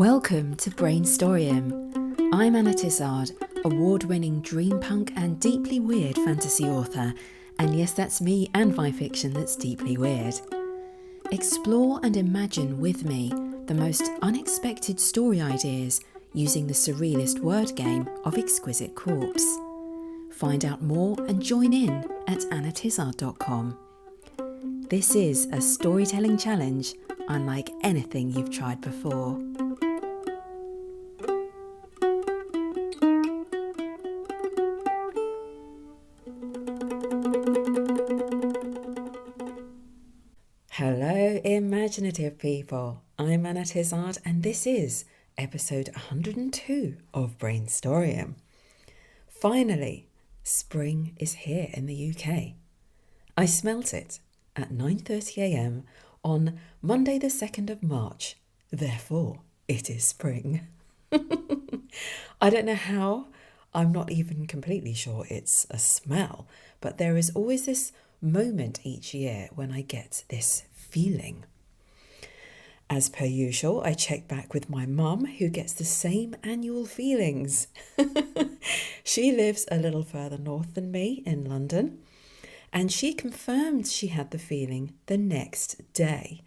Welcome to Brainstorium. I'm Anna Tizard, award-winning dream punk and deeply weird fantasy author. And yes, that's me and my fiction that's deeply weird. Explore and imagine with me the most unexpected story ideas using the surrealist word game of Exquisite Corpse. Find out more and join in at annatizard.com. This is a storytelling challenge unlike anything you've tried before. Hello, imaginative people. I'm Anna Tizard, and this is episode 102 of Brainstorium. Finally, spring is here in the UK. I smelt it at 9:30 a.m. on Monday the 2nd of March. Therefore, it is spring. I don't know how. I'm not even completely sure it's a smell, but there is always this moment each year when I get this feeling. As per usual, I check back with my mum, who gets the same annual feelings. She lives a little further north than me in London, and she confirmed she had the feeling the next day,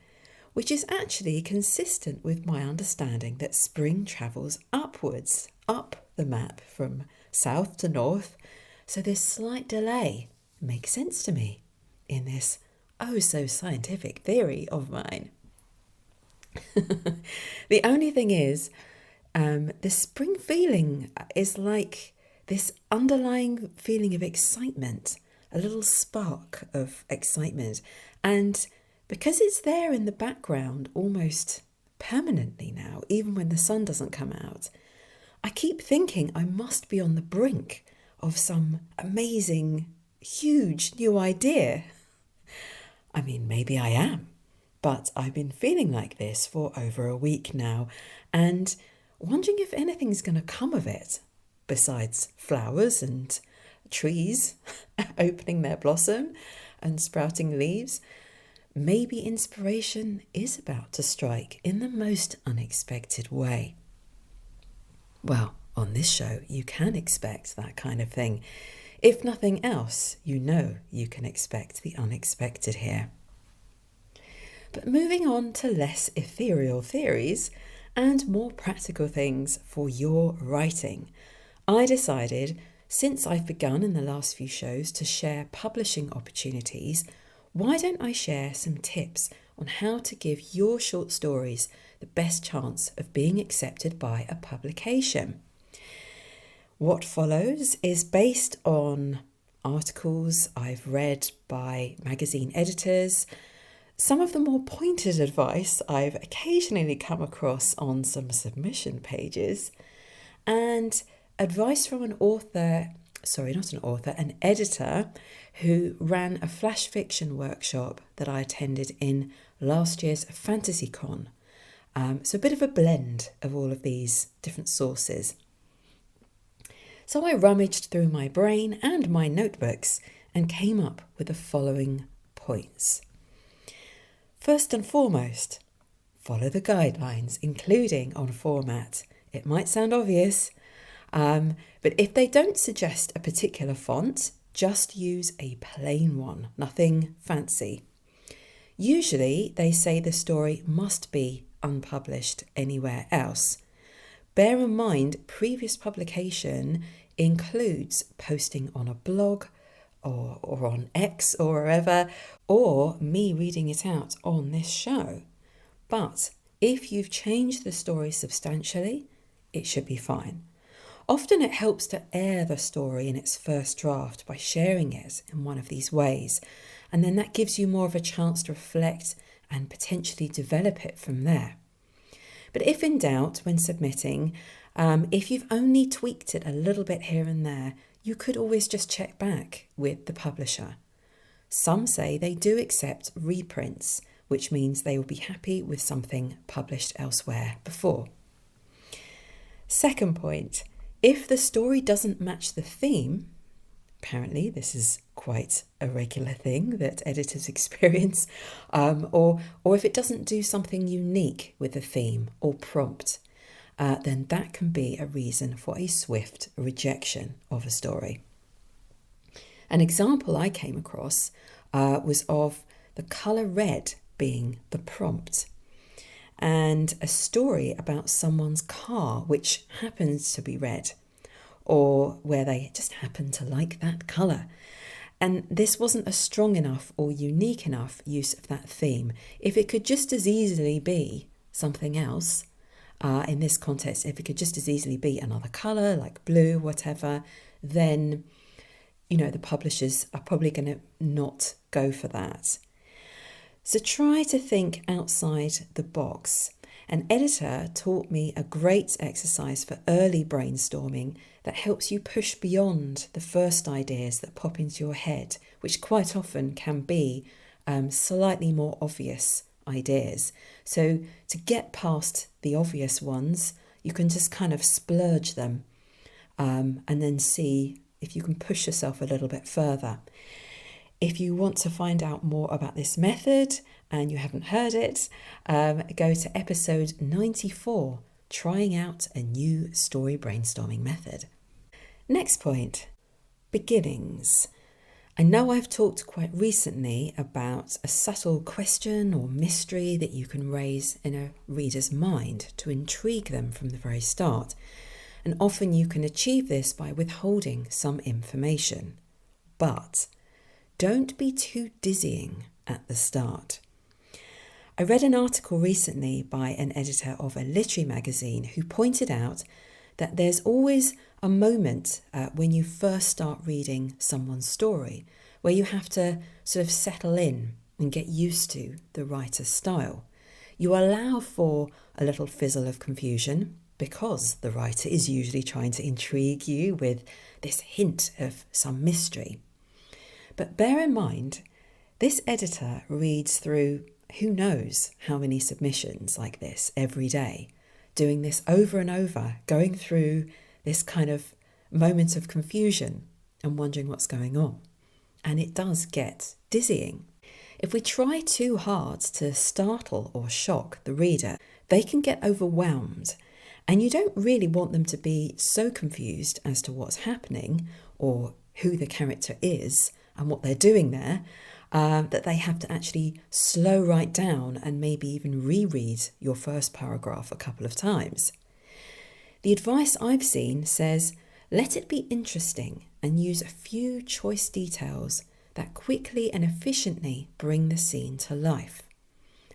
which is actually consistent with my understanding that spring travels upwards, up the map from south to north. So this slight delay makes sense to me in this oh so scientific theory of mine. The only thing is, the spring feeling is like this underlying feeling of excitement, a little spark of excitement. And because it's there in the background almost permanently now, even when the sun doesn't come out, I keep thinking I must be on the brink of some amazing, huge new idea. I mean, maybe I am, but I've been feeling like this for over a week now and wondering if anything's going to come of it, besides flowers and trees opening their blossom and sprouting leaves. Maybe inspiration is about to strike in the most unexpected way. Well, on this show, you can expect that kind of thing. If nothing else, you know you can expect the unexpected here. But moving on to less ethereal theories and more practical things for your writing, I decided, since I've begun in the last few shows to share publishing opportunities, why don't I share some tips on how to give your short stories the best chance of being accepted by a publication? What follows is based on articles I've read by magazine editors, some of the more pointed advice I've occasionally come across on some submission pages, and advice from an editor who ran a flash fiction workshop that I attended in last year's FantasyCon. So a bit of a blend of all of these different sources. So I rummaged through my brain and my notebooks and came up with the following points. First and foremost, follow the guidelines, including on format. It might sound obvious, but if they don't suggest a particular font, just use a plain one, nothing fancy. Usually they say the story must be unpublished anywhere else. Bear in mind, previous publication includes posting on a blog or on X or wherever, or me reading it out on this show. But if you've changed the story substantially, it should be fine. Often it helps to air the story in its first draft by sharing it in one of these ways, and then that gives you more of a chance to reflect and potentially develop it from there. But if in doubt when submitting, if you've only tweaked it a little bit here and there, you could always just check back with the publisher. Some say they do accept reprints, which means they will be happy with something published elsewhere before. Second point, if the story doesn't match the theme, apparently this is quite a regular thing that editors experience, or if it doesn't do something unique with the theme or prompt, then that can be a reason for a swift rejection of a story. An example I came across was of the colour red being the prompt, and a story about someone's car which happens to be red, or where they just happen to like that colour. And this wasn't a strong enough or unique enough use of that theme. If it could just as easily be something else, in this context, if it could just as easily be another colour, like blue, whatever, then, the publishers are probably going to not go for that. So try to think outside the box. An editor taught me a great exercise for early brainstorming that helps you push beyond the first ideas that pop into your head, which quite often can be slightly more obvious ideas. So to get past the obvious ones, you can just kind of splurge them and then see if you can push yourself a little bit further. If you want to find out more about this method and you haven't heard it, go to episode 94, Trying Out a New Story Brainstorming Method. Next point, beginnings. I know I've talked quite recently about a subtle question or mystery that you can raise in a reader's mind to intrigue them from the very start. And often you can achieve this by withholding some information. But don't be too dizzying at the start. I read an article recently by an editor of a literary magazine who pointed out that there's always a moment when you first start reading someone's story where you have to sort of settle in and get used to the writer's style. You allow for a little fizzle of confusion because the writer is usually trying to intrigue you with this hint of some mystery. But bear in mind, this editor reads through who knows how many submissions like this every day, doing this over and over, going through this kind of moment of confusion and wondering what's going on. And it does get dizzying. If we try too hard to startle or shock the reader, they can get overwhelmed, and you don't really want them to be so confused as to what's happening or who the character is and what they're doing there, that they have to actually slow right down and maybe even reread your first paragraph a couple of times. The advice I've seen says, let it be interesting and use a few choice details that quickly and efficiently bring the scene to life.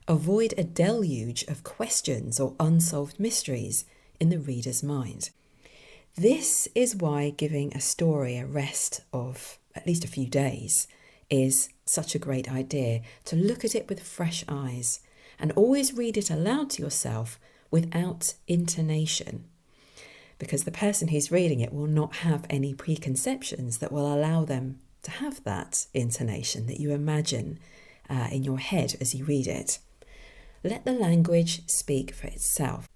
Avoid a deluge of questions or unsolved mysteries in the reader's mind. This is why giving a story a rest of at least a few days is such a great idea, to look at it with fresh eyes and always read it aloud to yourself without intonation, because the person who's reading it will not have any preconceptions that will allow them to have that intonation that you imagine in your head as you read it. Let the language speak for itself.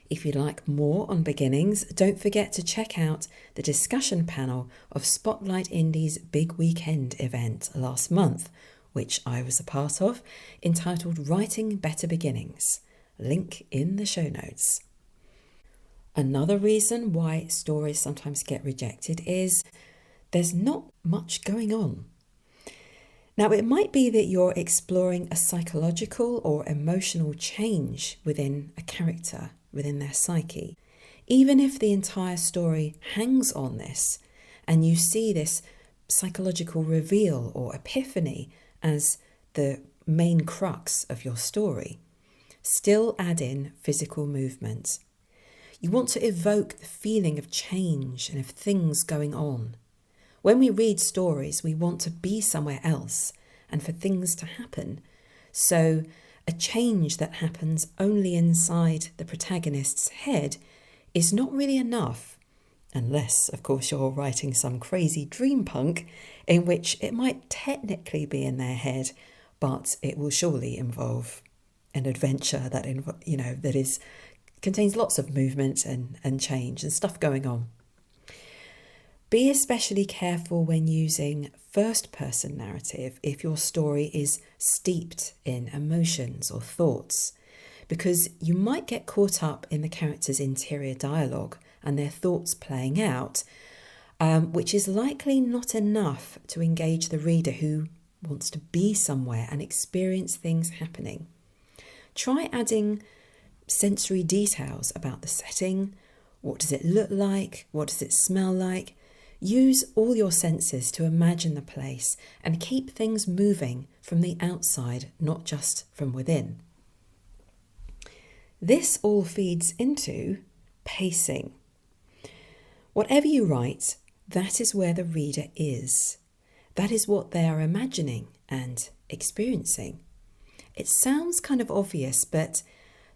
If you'd like more on beginnings, don't forget to check out the discussion panel of Spotlight Indie's Big Weekend event last month, which I was a part of, entitled Writing Better Beginnings. Link in the show notes. Another reason why stories sometimes get rejected is there's not much going on. Now, it might be that you're exploring a psychological or emotional change within a character, within their psyche. Even if the entire story hangs on this and you see this psychological reveal or epiphany as the main crux of your story, still add in physical movement. You want to evoke the feeling of change and of things going on. When we read stories, we want to be somewhere else and for things to happen. So a change that happens only inside the protagonist's head is not really enough, unless, of course, you're writing some crazy dream punk in which it might technically be in their head, but it will surely involve an adventure that contains lots of movement and change and stuff going on. Be especially careful when using first-person narrative if your story is steeped in emotions or thoughts, because you might get caught up in the character's interior dialogue and their thoughts playing out, which is likely not enough to engage the reader who wants to be somewhere and experience things happening. Try adding sensory details about the setting. What does it look like? What does it smell like? Use all your senses to imagine the place and keep things moving from the outside, not just from within. This all feeds into pacing. Whatever you write, that is where the reader is. That is what they are imagining and experiencing. It sounds kind of obvious, but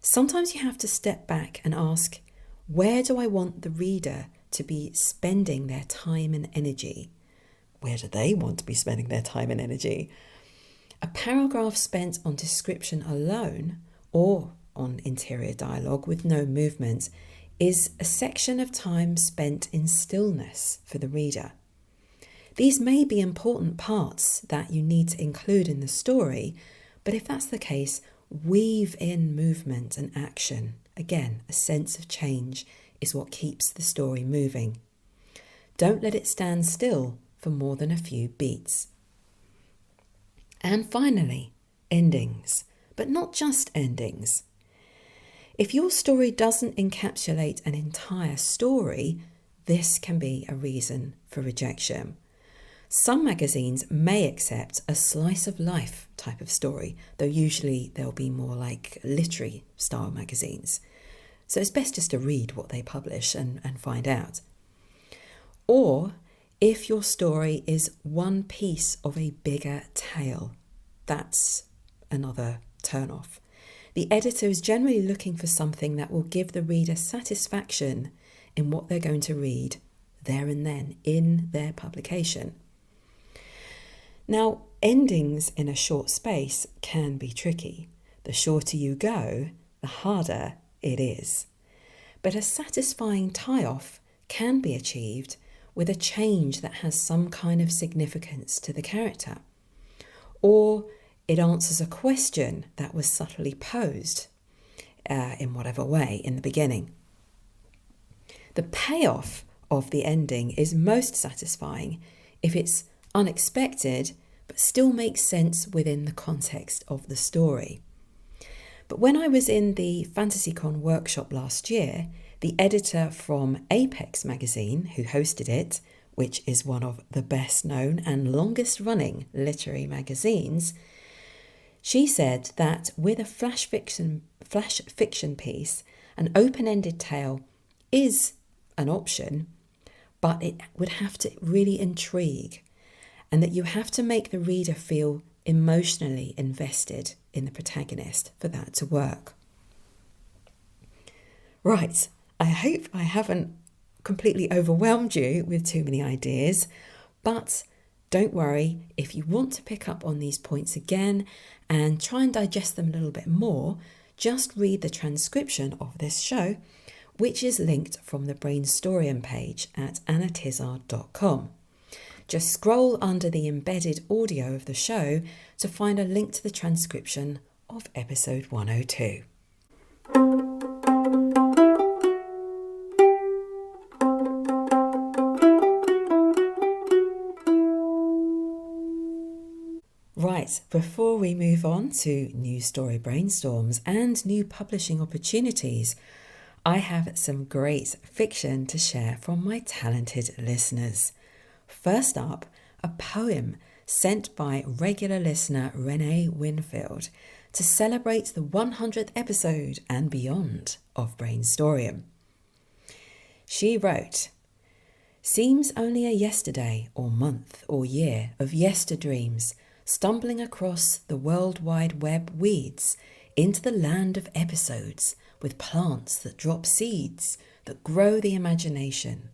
sometimes you have to step back and ask, where do I want the reader to be spending their time and energy? Where do they want to be spending their time and energy? A paragraph spent on description alone or on interior dialogue with no movement is a section of time spent in stillness for the reader. These may be important parts that you need to include in the story, but if that's the case, weave in movement and action. Again, a sense of change is what keeps the story moving. Don't let it stand still for more than a few beats. And finally, endings, but not just endings. If your story doesn't encapsulate an entire story, this can be a reason for rejection. Some magazines may accept a slice of life type of story, though usually they'll be more like literary style magazines. So it's best just to read what they publish and find out. Or if your story is one piece of a bigger tale, that's another turn-off. The editor is generally looking for something that will give the reader satisfaction in what they're going to read there and then in their publication. Now, endings in a short space can be tricky. The shorter you go, the harder it is. But a satisfying tie-off can be achieved with a change that has some kind of significance to the character, or it answers a question that was subtly posed in whatever way in the beginning. The payoff of the ending is most satisfying if it's unexpected but still makes sense within the context of the story. But when I was in the FantasyCon workshop last year, the editor from Apex magazine, who hosted it, which is one of the best known and longest running literary magazines, she said that with a flash fiction piece, an open-ended tale is an option, but it would have to really intrigue, and that you have to make the reader feel emotionally invested in the protagonist for that to work. Right, I hope I haven't completely overwhelmed you with too many ideas, but don't worry, if you want to pick up on these points again and try and digest them a little bit more, just read the transcription of this show, which is linked from the brainstorms page at annatizard.com. Just scroll under the embedded audio of the show to find a link to the transcription of episode 102. Right, before we move on to new story brainstorms and new publishing opportunities, I have some great fiction to share from my talented listeners. First up, a poem sent by regular listener Renee Winfield to celebrate the 100th episode and beyond of Brainstorium. She wrote, "Seems only a yesterday or month or year of yesterdreams, stumbling across the World Wide Web weeds into the land of episodes with plants that drop seeds that grow the imagination.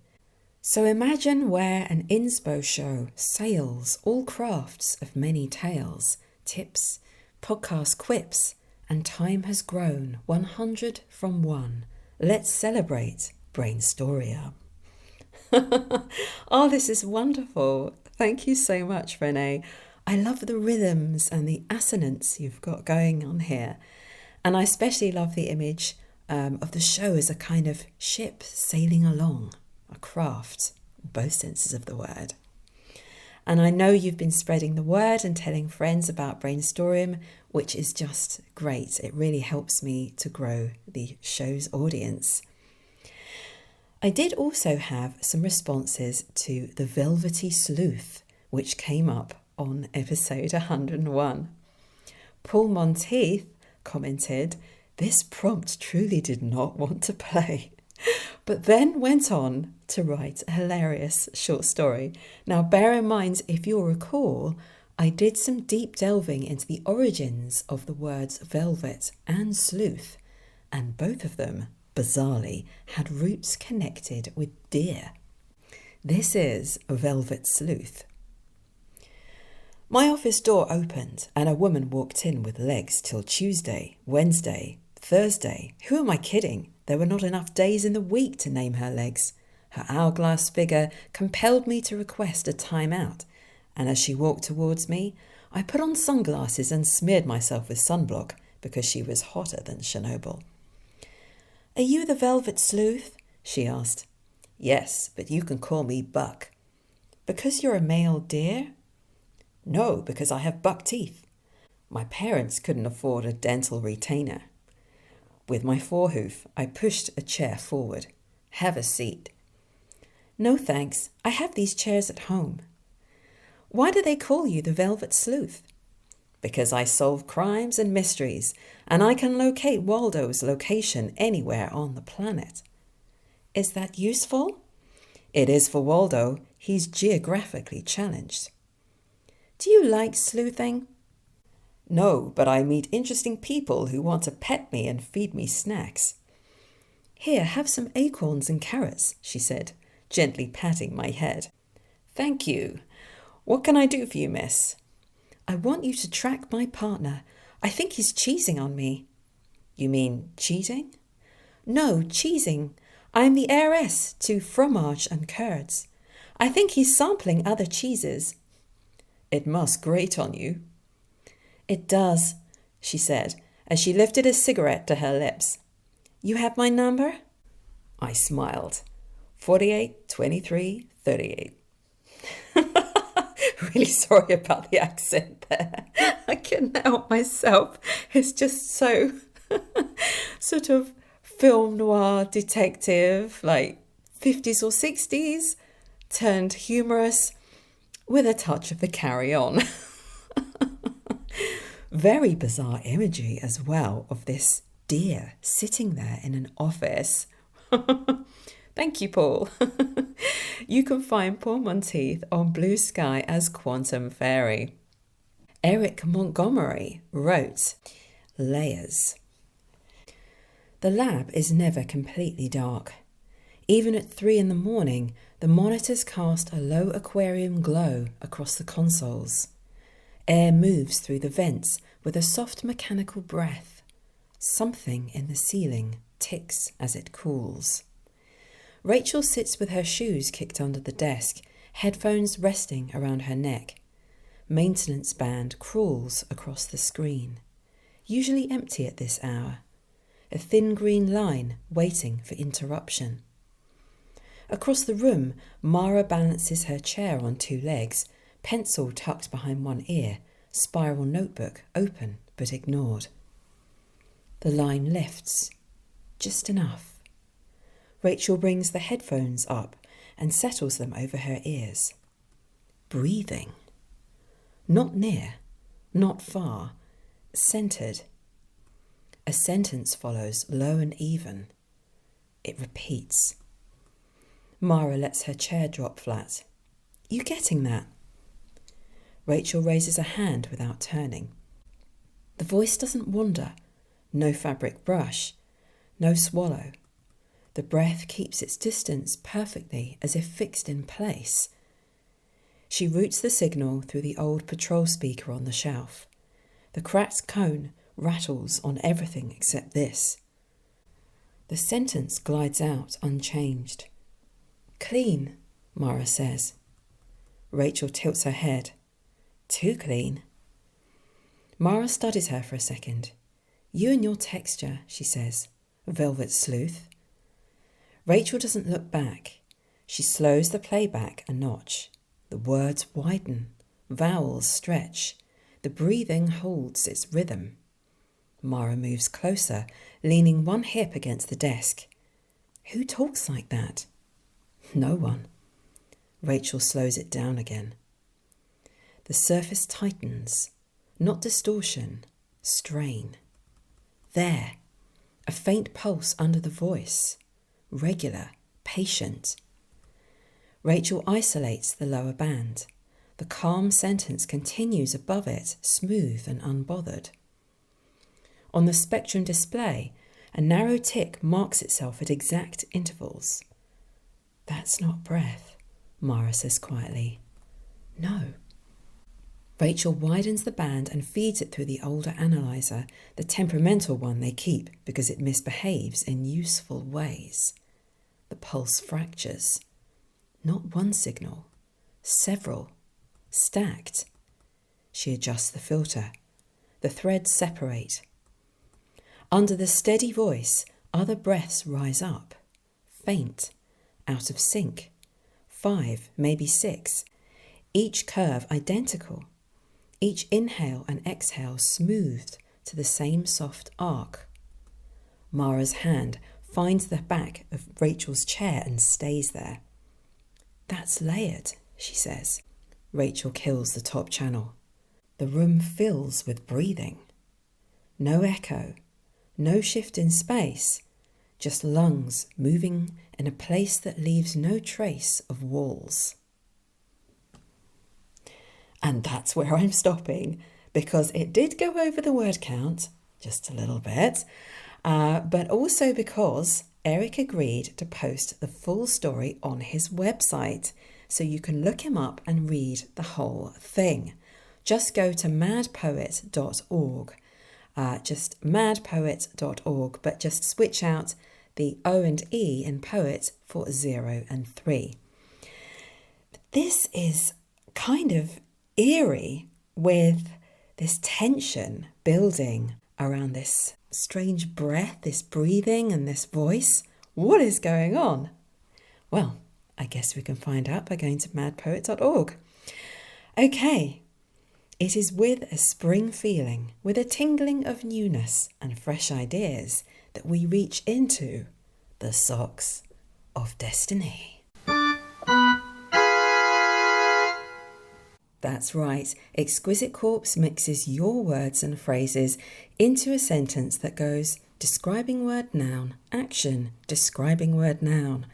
So imagine where an inspo show sails all crafts of many tales, tips, podcast quips, and time has grown 100 from 1. Let's celebrate Brainstorium." Oh, this is wonderful. Thank you so much, Renee. I love the rhythms and the assonance you've got going on here. And I especially love the image of the show as a kind of ship sailing along, a craft, both senses of the word. And I know you've been spreading the word and telling friends about Brainstorm, which is just great. It really helps me to grow the show's audience. I did also have some responses to the Velvety Sleuth, which came up on episode 101. Paul Monteith commented, "This prompt truly did not want to play," but then went on to write a hilarious short story. Now, bear in mind, if you'll recall, I did some deep delving into the origins of the words velvet and sleuth, and both of them, bizarrely, had roots connected with deer. This is a Velvet Sleuth. My office door opened and a woman walked in with legs till Tuesday, Wednesday, Thursday. Who am I kidding? There were not enough days in the week to name her legs. Her hourglass figure compelled me to request a time out, and as she walked towards me, I put on sunglasses and smeared myself with sunblock because she was hotter than Chernobyl. "Are you the Velvet Sleuth?" she asked. "Yes, but you can call me Buck." "Because you're a male deer?" "No, because I have buck teeth. My parents couldn't afford a dental retainer." With my forehoof, I pushed a chair forward. "Have a seat." "No, thanks. I have these chairs at home." "Why do they call you the Velvet Sleuth?" "Because I solve crimes and mysteries, and I can locate Waldo's location anywhere on the planet." "Is that useful?" "It is for Waldo. He's geographically challenged." "Do you like sleuthing?" "No, but I meet interesting people who want to pet me and feed me snacks." "Here, have some acorns and carrots," she said, gently patting my head. "Thank you. What can I do for you, miss?" "I want you to track my partner. I think he's cheesing on me." "You mean cheating?" "No, cheesing. I'm the heiress to fromage and curds. I think he's sampling other cheeses." "It must grate on you." "It does," she said, as she lifted a cigarette to her lips. "You have my number?" I smiled. 48 23 38. Really sorry about the accent there. I couldn't help myself. It's just so sort of film noir detective, like 50s or 60s, turned humorous with a touch of the Carry On. Very bizarre imagery as well of this deer sitting there in an office. Thank you, Paul. You can find Paul Monteith on Blue Sky as Quantum Fairy. Eric Montgomery wrote, "Layers." The lab is never completely dark. Even at 3 a.m, the monitors cast a low aquarium glow across the consoles. Air moves through the vents with a soft mechanical breath. Something in the ceiling ticks as it cools. Rachel sits with her shoes kicked under the desk, headphones resting around her neck. Maintenance band crawls across the screen, usually empty at this hour. A thin green line waiting for interruption. Across the room, Mara balances her chair on 2 legs, pencil tucked behind one ear, spiral notebook open but ignored. The line lifts, just enough. Rachel brings the headphones up and settles them over her ears. Breathing. Not near, not far, centered. A sentence follows, low and even. It repeats. Mara lets her chair drop flat. "You getting that?" Rachel raises a hand without turning. The voice doesn't wander. No fabric brush. No swallow. The breath keeps its distance perfectly, as if fixed in place. She routes the signal through the old patrol speaker on the shelf. The cracked cone rattles on everything except this. The sentence glides out unchanged. "Clean," Mara says. Rachel tilts her head. "Too clean." Mara studies her for a second. You and your texture, she says, velvet sleuth. Rachel doesn't look back. She slows the playback a notch. The words widen, vowels stretch. The breathing holds its rhythm. Mara moves closer, leaning one hip against the desk. Who talks like that? No one. Rachel slows it down again. The surface tightens, not distortion, strain. There, a faint pulse under the voice, regular, patient. Rachel isolates the lower band. The calm sentence continues above it, smooth and unbothered. On the spectrum display, a narrow tick marks itself at exact intervals. That's not breath, Mara says quietly. No. Rachel widens the band and feeds it through the older analyzer, the temperamental one they keep because it misbehaves in useful ways. The pulse fractures. Not one signal, several, stacked. She adjusts the filter. The threads separate. Under the steady voice, other breaths rise up, faint, out of sync. 5, maybe 6. Each curve identical. Each inhale and exhale smoothed to the same soft arc. Mara's hand finds the back of Rachel's chair and stays there. That's layered, she says. Rachel kills the top channel. The room fills with breathing. No echo, no shift in space, just lungs moving in a place that leaves no trace of walls. And that's where I'm stopping, because it did go over the word count, just a little bit, but also because Eric agreed to post the full story on his website, so you can look him up and read the whole thing. Just go to madpoet.org, just madpoet.org, but just switch out the O and E in poet for 0 and 3. This is kind of eerie, with this tension building around this strange breath, this breathing and this voice. What is going on? Well, I guess we can find out by going to madpoet.org. Okay, it is with a spring feeling, with a tingling of newness and fresh ideas, that we reach into the socks of destiny. That's right, Exquisite Corpse mixes your words and phrases into a sentence that goes describing word noun, action, describing word noun.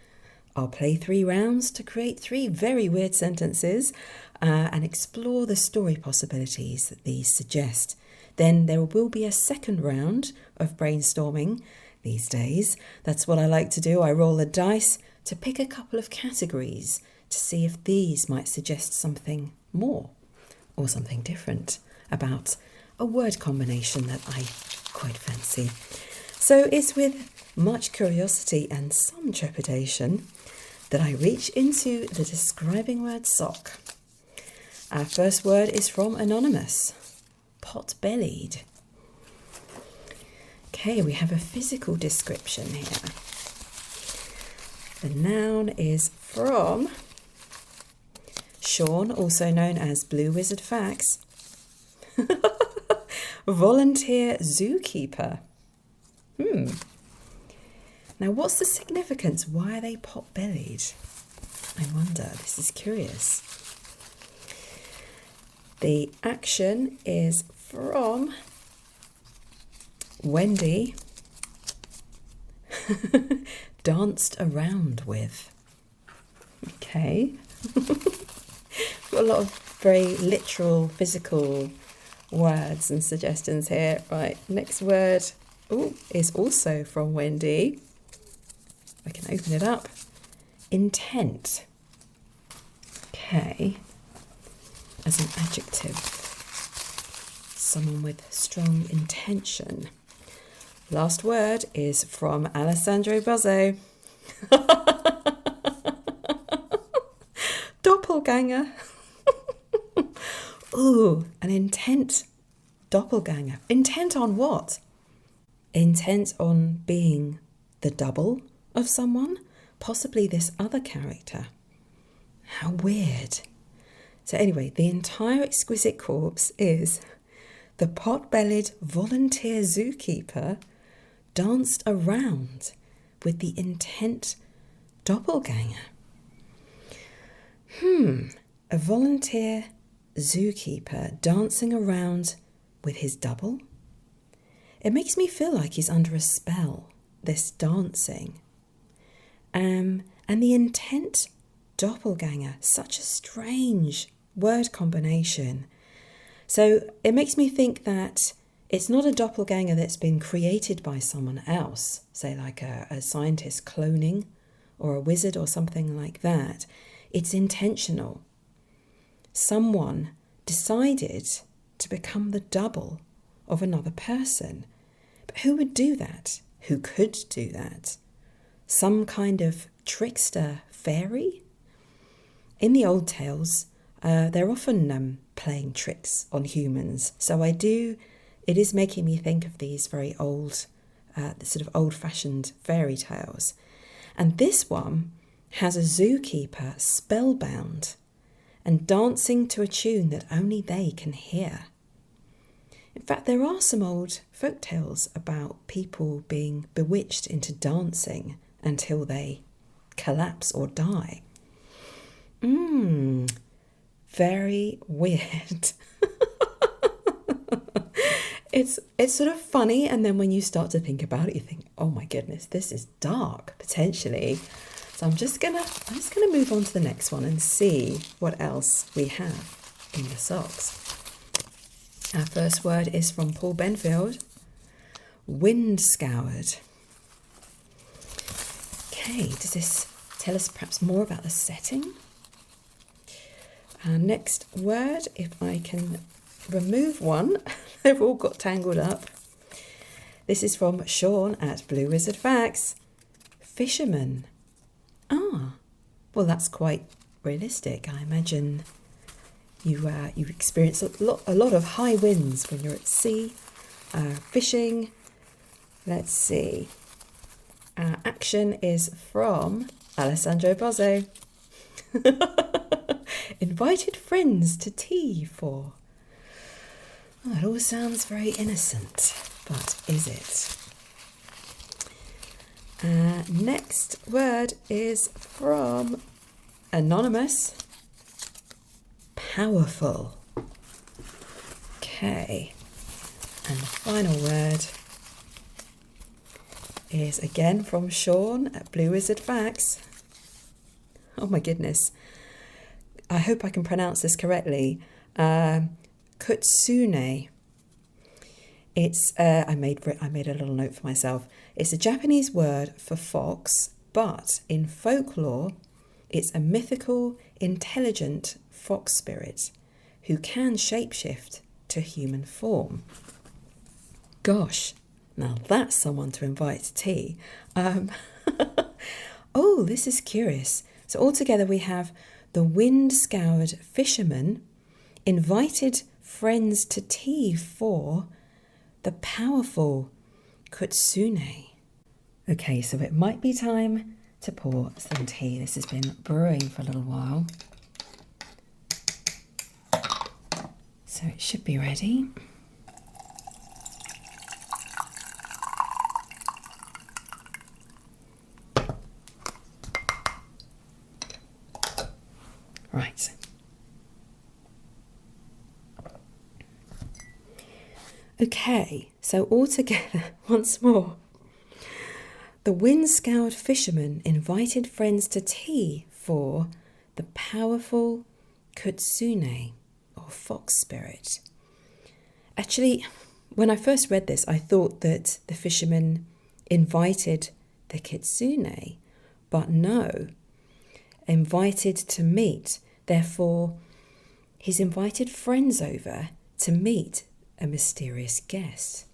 I'll play 3 rounds to create 3 very weird sentences and explore the story possibilities that these suggest. Then there will be a second round of brainstorming these days. That's what I like to do. I roll the dice to pick a couple of categories to see if these might suggest something more or something different about a word combination that I quite fancy. So it's with much curiosity and some trepidation that I reach into the describing word sock. Our first word is from Anonymous, pot-bellied. Okay, we have a physical description here. The noun is from Sean, also known as Blue Wizard Facts. Volunteer zookeeper. Now, what's the significance? Why are they pot-bellied? I wonder. This is curious. The action is from Wendy. Danced around with. Okay. Got a lot of very literal, physical words and suggestions here. Right, next word is also from Wendy. I can open it up. Intent. Okay. As an adjective. Someone with strong intention. Last word is from Alessandro Buzzo. Doppelganger. Ooh, an intent doppelganger. Intent on what? intent on being the double of someone, possibly this other character. How weird. So anyway, the entire exquisite corpse is the pot-bellied volunteer zookeeper danced around with the intent doppelganger. A volunteer zookeeper dancing around with his double? It makes me feel like he's under a spell, this dancing. And the intent doppelganger, such a strange word combination. So it makes me think that it's not a doppelganger that's been created by someone else, say like a scientist cloning or a wizard or something like that. It's intentional. Someone decided to become the double of another person. But who would do that? Who could do that? Some kind of trickster fairy? In the old tales, they're often playing tricks on humans. So it is making me think of these very old, sort of old-fashioned fairy tales. And this one has a zookeeper spellbound and dancing to a tune that only they can hear. In fact, there are some old folk tales about people being bewitched into dancing until they collapse or die. Very weird. It's sort of funny, and then when you start to think about it, you think, oh my goodness, this is dark, potentially. So I'm just gonna move on to the next one and see what else we have in the socks. Our first word is from Paul Benfield. Wind scoured. Okay, does this tell us perhaps more about the setting? Our next word, if I can remove one, they've all got tangled up. This is from Sean at Blue Wizard Facts. Fisherman. Well, that's quite realistic. I imagine you experience a lot of high winds when you're at sea, fishing. Let's see. Our action is from Alessandro Bozzo. Invited friends to tea for. It all sounds very innocent, but is it? Next word is from Anonymous. Powerful. Okay. And the final word is again from Sean at Blue Wizard Facts. Oh my goodness. I hope I can pronounce this correctly. Kutsune. It's I made a little note for myself. It's a Japanese word for fox, but in folklore, it's a mythical, intelligent fox spirit who can shapeshift to human form. Gosh, now that's someone to invite to tea. Oh, this is curious. So altogether we have the wind-scoured fisherman invited friends to tea for the powerful Kutsune. Okay, so it might be time to pour some tea. This has been brewing for a little while. So it should be ready. Right. Okay, so altogether, once more, the wind-scoured fisherman invited friends to tea for the powerful Kutsune, or fox spirit. Actually, when I first read this, I thought that the fisherman invited the Kitsune, but no, invited to meet. Therefore, he's invited friends over to meet a mysterious guest.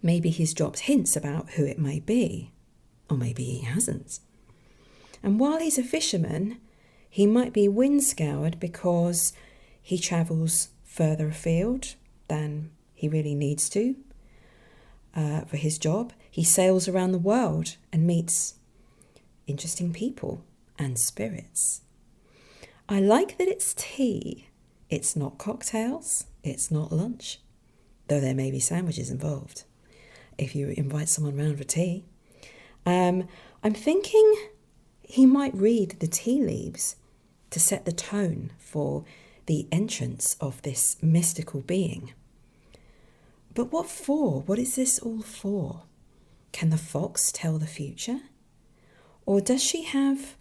Maybe he's dropped hints about who it may be, or maybe he hasn't. And while he's a fisherman, he might be wind-scoured because he travels further afield than he really needs to. for his job. He sails around the world and meets interesting people and spirits. I like that it's tea. It's not cocktails. It's not lunch, though there may be sandwiches involved if you invite someone round for tea. I'm thinking he might read the tea leaves to set the tone for the entrance of this mystical being. But what for? What is this all for? Can the fox tell the future? Or does she have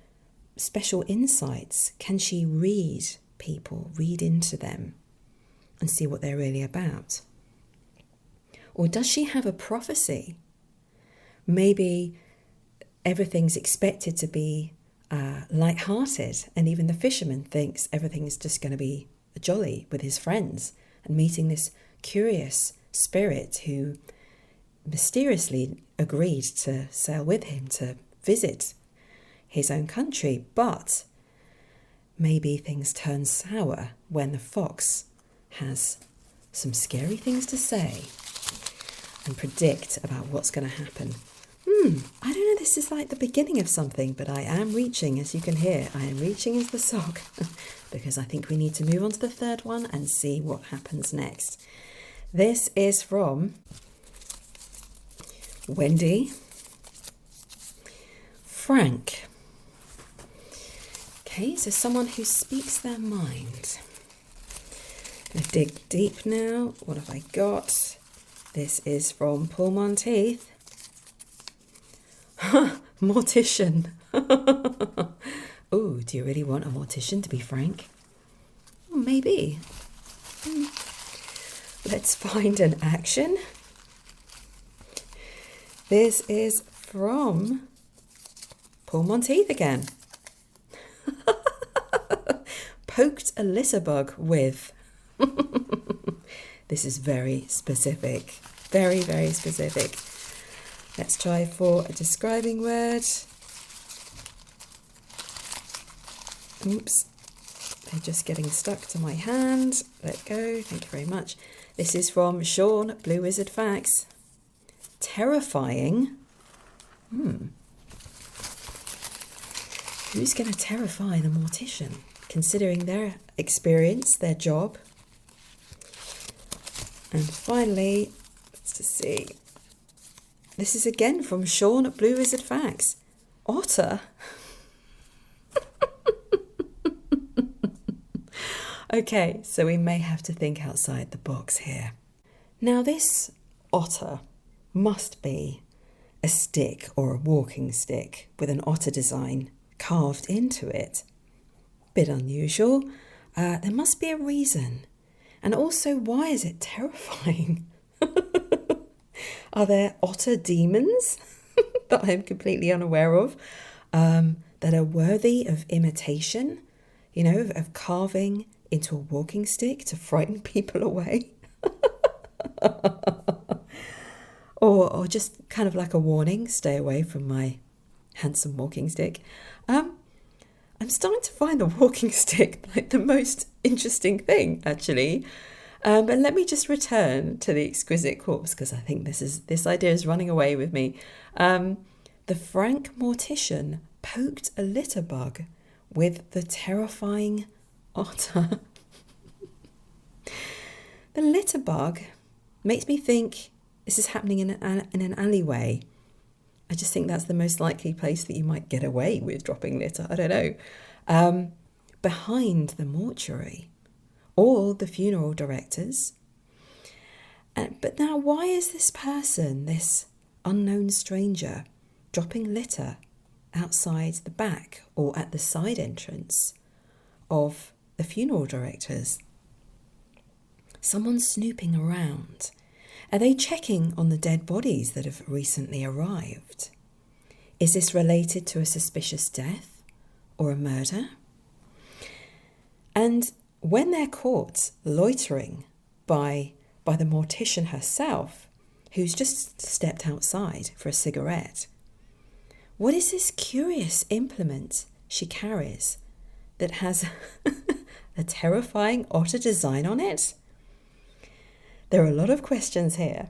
special insights? Can she read people, read into them and see what they're really about? Or does she have a prophecy? Maybe everything's expected to be light-hearted, and even the fisherman thinks everything is just going to be jolly with his friends and meeting this curious spirit who mysteriously agreed to sail with him to visit his own country. But maybe things turn sour when the fox has some scary things to say and predict about what's going to happen. I don't know, this is like the beginning of something, but I am reaching, as you can hear, I am reaching into the sock because I think we need to move on to the third one and see what happens next. This is from Wendy, Frank. Okay, so someone who speaks their mind. I'm going to dig deep now. What have I got? This is from Paul Monteith. Mortician. Oh, do you really want a mortician to be Frank? Maybe. Let's find an action. This is from Paul Monteith again. Poked a litter bug with. This is very specific. Very, very specific. Let's try for a describing word. Oops, they're just getting stuck to my hand. Let go, thank you very much. This is from Sean, Blue Wizard Facts. Terrifying. Who's going to terrify the mortician, considering their experience, their job? And finally, let's just see. This is again from Sean at Blue Wizard Facts. Otter. Okay, so we may have to think outside the box here. Now this otter must be a stick or a walking stick with an otter design carved into it. Bit unusual. There must be a reason. And also, why is it terrifying? Are there otter demons that I'm completely unaware of that are worthy of imitation, of carving into a walking stick to frighten people away? or just kind of like a warning, stay away from my handsome walking stick. I'm starting to find the walking stick like the most interesting thing, actually. But let me just return to the exquisite corpse because I think this idea is running away with me. The Frank mortician poked a litter bug with the terrifying otter. The litter bug makes me think this is happening in an alleyway. I just think that's the most likely place that you might get away with dropping litter. I don't know. Behind the mortuary. Or the funeral directors. But now, why is this person, this unknown stranger, dropping litter outside the back or at the side entrance of the funeral directors? Someone's snooping around. Are they checking on the dead bodies that have recently arrived? Is this related to a suspicious death or a murder? And when they're caught loitering by the mortician herself, who's just stepped outside for a cigarette, what is this curious implement she carries that has a terrifying otter design on it? There are a lot of questions here,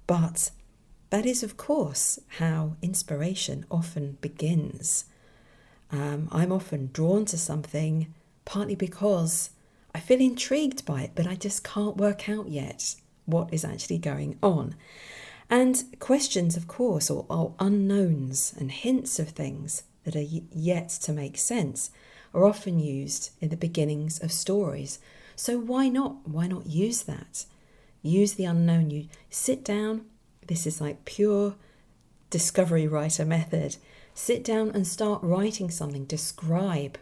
but that is, of course, how inspiration often begins. I'm often drawn to something partly because I feel intrigued by it, but I just can't work out yet what is actually going on. And questions, of course, or unknowns and hints of things that are yet to make sense are often used in the beginnings of stories. So why not? Why not use that? Use the unknown. You sit down. This is like pure discovery writer method. Sit down and start writing something. Describe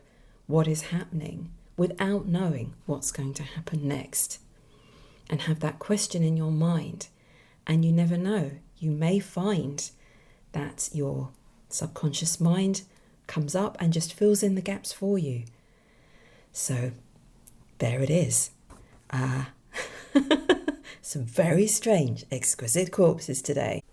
what is happening without knowing what's going to happen next. And have that question in your mind. And you never know. You may find that your subconscious mind comes up and just fills in the gaps for you. So there it is. Some very strange, exquisite corpses today.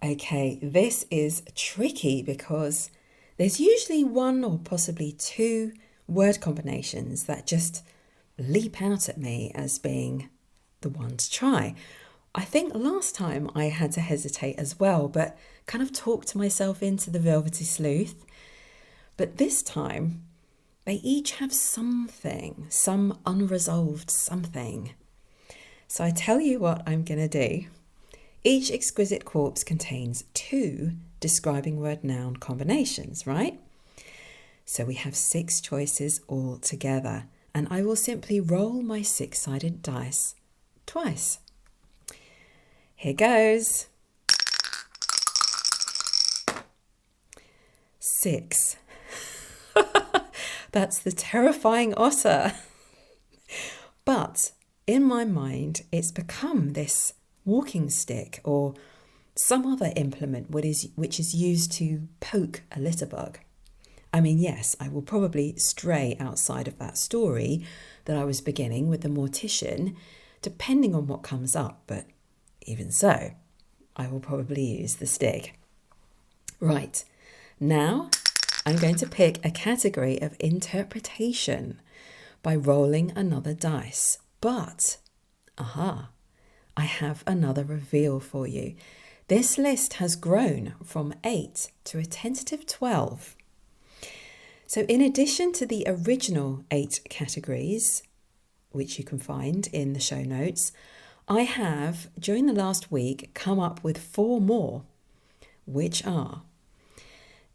Okay, this is tricky because there's usually one or possibly two word combinations that just leap out at me as being the one to try. I think last time I had to hesitate as well, but kind of talked myself into the Velvety Sleuth. But this time, they each have something, some unresolved something. So I tell you what I'm going to do. Each exquisite corpse contains two describing word noun combinations, right? So we have 6 choices all together, and I will simply roll my 6-sided dice twice. Here goes. 6. That's the terrifying otter. But in my mind, it's become this walking stick or some other implement which is used to poke a litterbug. I mean, yes, I will probably stray outside of that story that I was beginning with the mortician, depending on what comes up, but even so, I will probably use the stick. Right, now I'm going to pick a category of interpretation by rolling another dice. But, I have another reveal for you. This list has grown from 8 to a tentative 12. So in addition to the original 8 categories, which you can find in the show notes, I have, during the last week, come up with 4 more, which are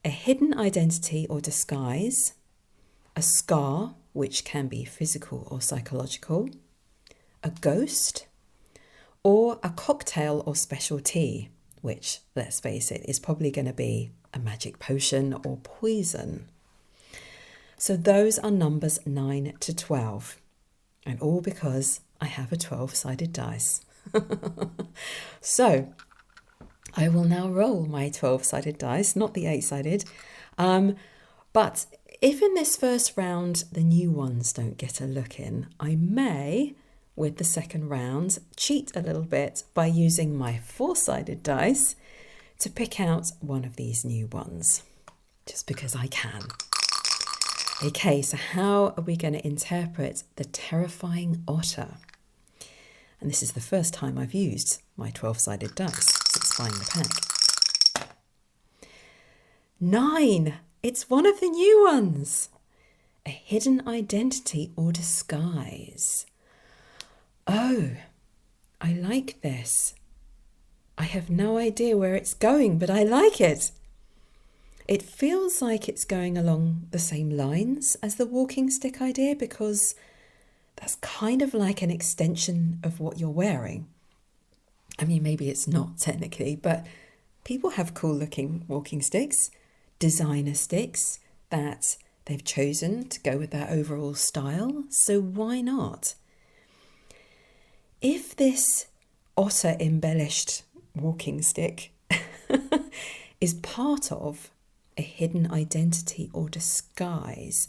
a hidden identity or disguise, a scar, which can be physical or psychological, a ghost, or a cocktail or special tea, which, let's face it, is probably going to be a magic potion or poison. So those are numbers 9 to 12, and all because I have a 12-sided dice. So I will now roll my 12-sided dice, not the 8-sided. But if in this first round the new ones don't get a look in, I may, with the second round, cheat a little bit by using my 4-sided dice to pick out one of these new ones, just because I can. Okay, so how are we going to interpret the terrifying otter? And this is the first time I've used my 12-sided dice since buying the pack. 9! It's one of the new ones. A hidden identity or disguise. Oh, I like this. I have no idea where it's going, but I like it. It feels like it's going along the same lines as the walking stick idea because that's kind of like an extension of what you're wearing. I mean, maybe it's not technically, but people have cool looking walking sticks, designer sticks that they've chosen to go with their overall style. So why not? If this otter embellished walking stick is part of a hidden identity or disguise,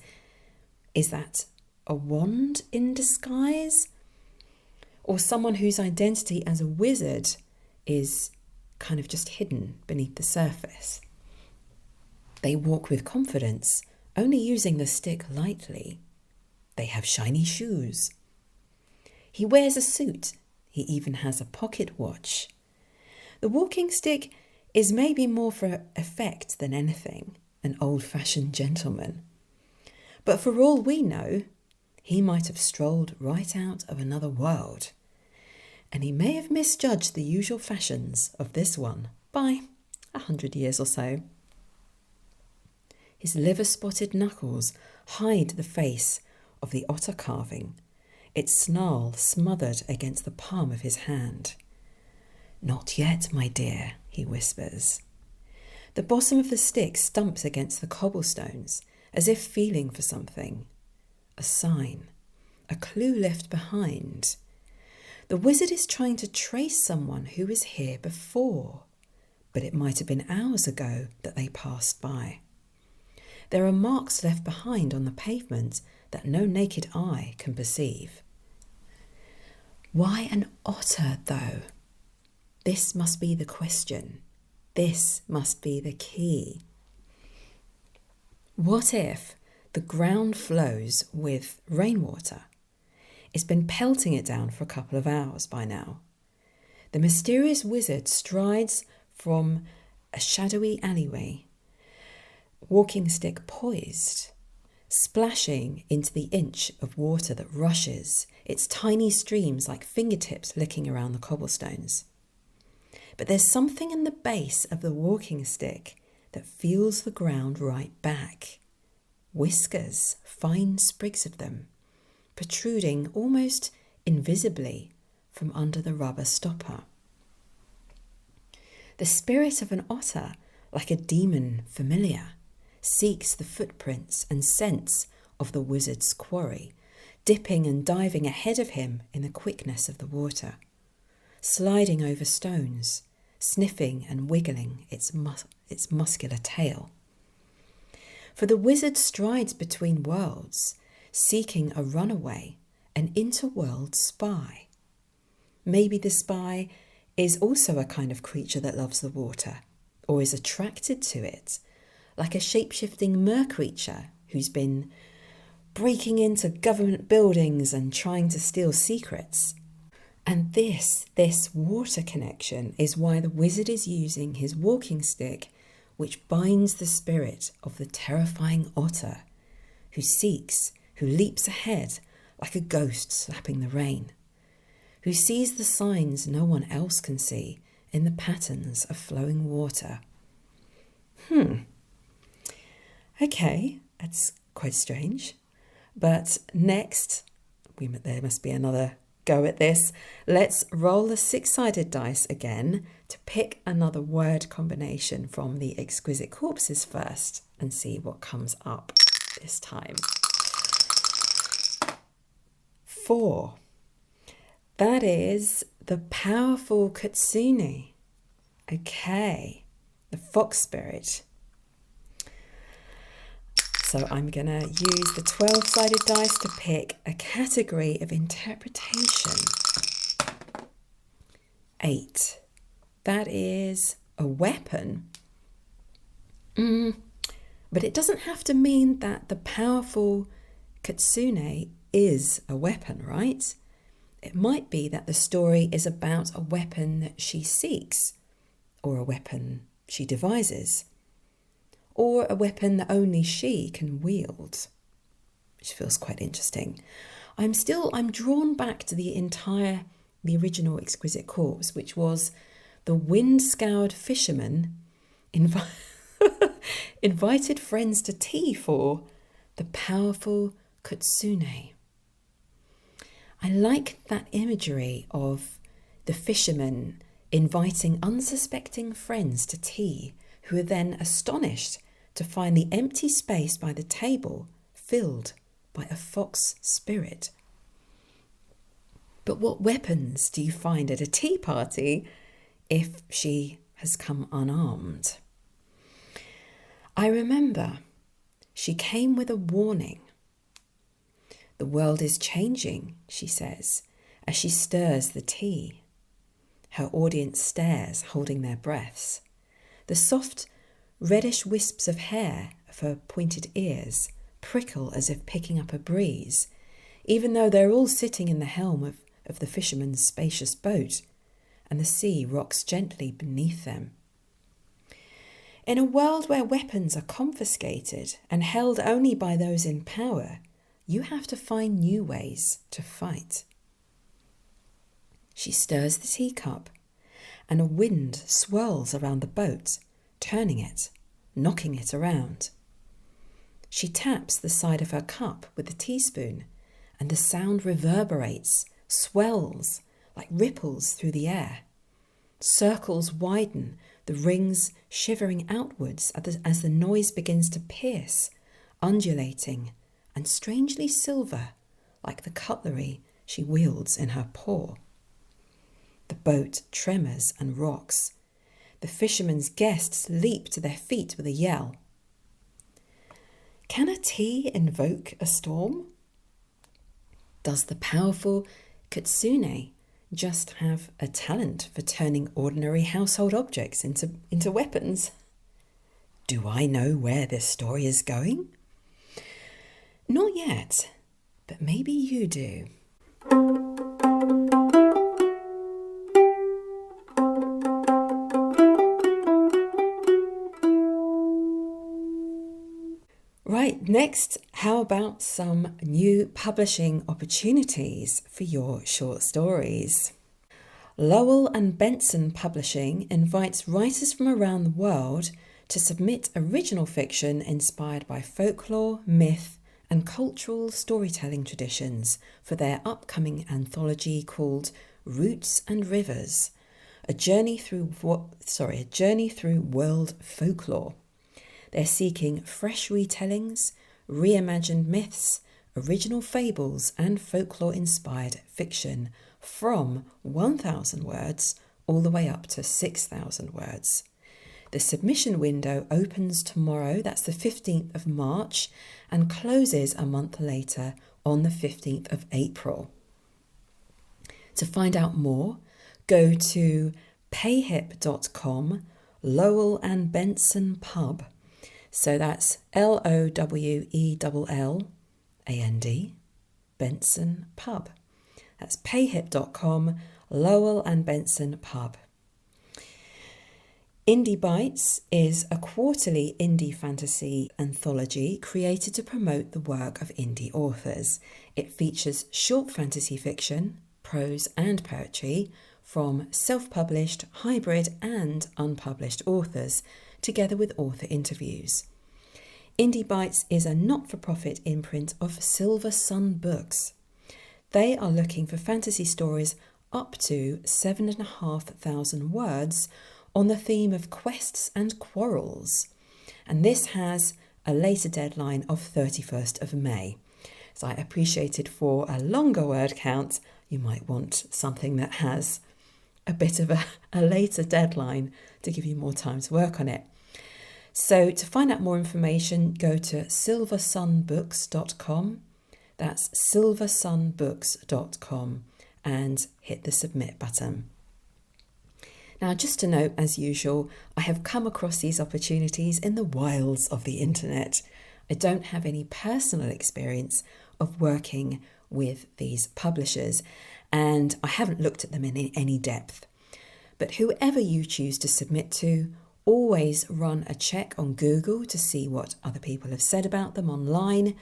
is that a wand in disguise? Or someone whose identity as a wizard is kind of just hidden beneath the surface? They walk with confidence, only using the stick lightly. They have shiny shoes. He wears a suit. He even has a pocket watch. The walking stick is maybe more for effect than anything, an old-fashioned gentleman. But for all we know, he might have strolled right out of another world, and he may have misjudged the usual fashions of this one by 100 years or so. His liver-spotted knuckles hide the face of the otter carving, its snarl smothered against the palm of his hand. "Not yet, my dear," he whispers. The bottom of the stick stumps against the cobblestones, as if feeling for something. A sign, a clue left behind. The wizard is trying to trace someone who was here before, but it might have been hours ago that they passed by. There are marks left behind on the pavement that no naked eye can perceive. Why an otter, though? This must be the question. This must be the key. What if the ground flows with rainwater? It's been pelting it down for a couple of hours by now. The mysterious wizard strides from a shadowy alleyway, walking stick poised, splashing into the inch of water that rushes, its tiny streams like fingertips licking around the cobblestones. But there's something in the base of the walking stick that feels the ground right back. Whiskers, fine sprigs of them, protruding almost invisibly from under the rubber stopper. The spirit of an otter, like a demon familiar, seeks the footprints and scents of the wizard's quarry, dipping and diving ahead of him in the quickness of the water, sliding over stones, sniffing and wiggling its muscular tail. For the wizard strides between worlds, seeking a runaway, an interworld spy. Maybe the spy is also a kind of creature that loves the water, or is attracted to it, like a shape-shifting mer-creature who's been breaking into government buildings and trying to steal secrets. And this water connection is why the wizard is using his walking stick, which binds the spirit of the terrifying otter, who seeks, who leaps ahead like a ghost slapping the rain, who sees the signs no one else can see in the patterns of flowing water. Okay, that's quite strange. But next, there must be another go at this. Let's roll the six-sided dice again to pick another word combination from the exquisite corpses first and see what comes up this time. 4. That is the powerful kitsune. Okay, the fox spirit. So I'm going to use the 12-sided dice to pick a category of interpretation. 8. That is a weapon. But it doesn't have to mean that the powerful kitsune is a weapon, right? It might be that the story is about a weapon that she seeks, or a weapon she devises, or a weapon that only she can wield, which feels quite interesting. I'm drawn back to the original Exquisite Corpse, which was the wind-scoured fisherman invited friends to tea for the powerful kitsune. I like that imagery of the fisherman inviting unsuspecting friends to tea, who are then astonished to find the empty space by the table filled by a fox spirit. But what weapons do you find at a tea party if she has come unarmed? I remember she came with a warning. The world is changing, she says, as she stirs the tea. Her audience stares, holding their breaths. The soft, reddish wisps of hair are for pointed ears, prickle as if picking up a breeze, even though they're all sitting in the helm of the fisherman's spacious boat, and the sea rocks gently beneath them. In a world where weapons are confiscated and held only by those in power, you have to find new ways to fight. She stirs the teacup, and a wind swirls around the boat, turning it, knocking it around. She taps the side of her cup with a teaspoon, and the sound reverberates, swells like ripples through the air. Circles widen, the rings shivering outwards as the noise begins to pierce, undulating and strangely silver, like the cutlery she wields in her paw. The boat tremors and rocks. The fishermen's guests leap to their feet with a yell. Can a tea invoke a storm? Does the powerful kitsune just have a talent for turning ordinary household objects into weapons? Do I know where this story is going? Not yet, but maybe you do. Right, next, how about some new publishing opportunities for your short stories? Lowell and Benson Publishing invites writers from around the world to submit original fiction inspired by folklore, myth, and cultural storytelling traditions for their upcoming anthology called Roots and Rivers, a journey through world folklore. They're seeking fresh retellings, reimagined myths, original fables, and folklore-inspired fiction from 1,000 words all the way up to 6,000 words. The submission window opens tomorrow, that's the 15th of March, and closes a month later on the 15th of April. To find out more, go to payhip.com, Lowell and Benson Pub. So that's LOWELLAND, Benson Pub. That's payhip.com, Lowell and Benson Pub. Indie Bites is a quarterly indie fantasy anthology created to promote the work of indie authors. It features short fantasy fiction, prose and poetry from self-published, hybrid and unpublished authors, together with author interviews. Indie Bites is a not-for-profit imprint of Silver Sun Books. They are looking for fantasy stories up to 7,500 words on the theme of quests and quarrels. And this has a later deadline of 31st of May. So I appreciated for a longer word count, you might want something that has a bit of a later deadline to give you more time to work on it. So to find out more information, go to silversunbooks.com. That's silversunbooks.com and hit the submit button. Now, just to note, as usual, I have come across these opportunities in the wilds of the internet. I don't have any personal experience of working with these publishers, and I haven't looked at them in any depth. But whoever you choose to submit to, always run a check on Google to see what other people have said about them online,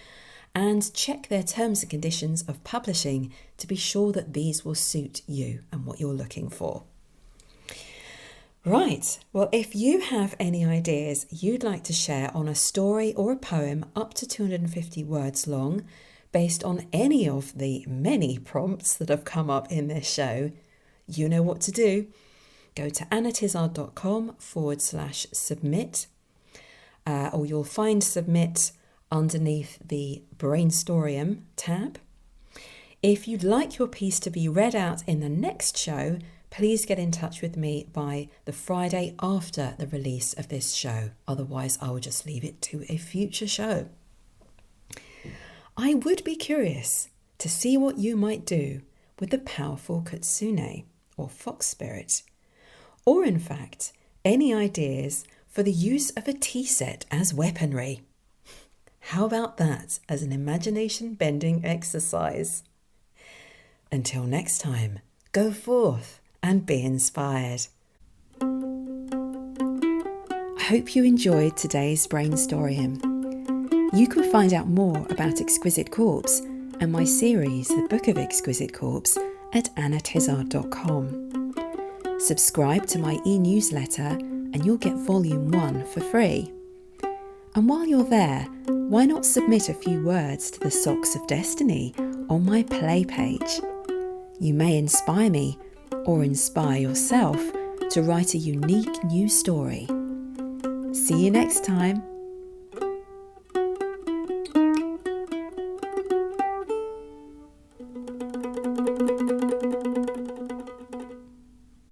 and check their terms and conditions of publishing to be sure that these will suit you and what you're looking for. Right, well, if you have any ideas you'd like to share on a story or a poem up to 250 words long, based on any of the many prompts that have come up in this show, you know what to do. Go to annatizard.com/submit, or you'll find submit underneath the brainstorm tab. If you'd like your piece to be read out in the next show, please get in touch with me by the Friday after the release of this show. Otherwise, I will just leave it to a future show. I would be curious to see what you might do with the powerful kitsune or fox spirit, or in fact, any ideas for the use of a tea set as weaponry. How about that as an imagination-bending exercise? Until next time, go forth and be inspired. I hope you enjoyed today's brainstorium. You can find out more about Exquisite Corpse and my series, The Book of Exquisite Corpse, at annatizard.com. Subscribe to my e-newsletter and you'll get Volume 1 for free. And while you're there, why not submit a few words to the Socks of Destiny on my play page? You may inspire me or inspire yourself to write a unique new story. See you next time.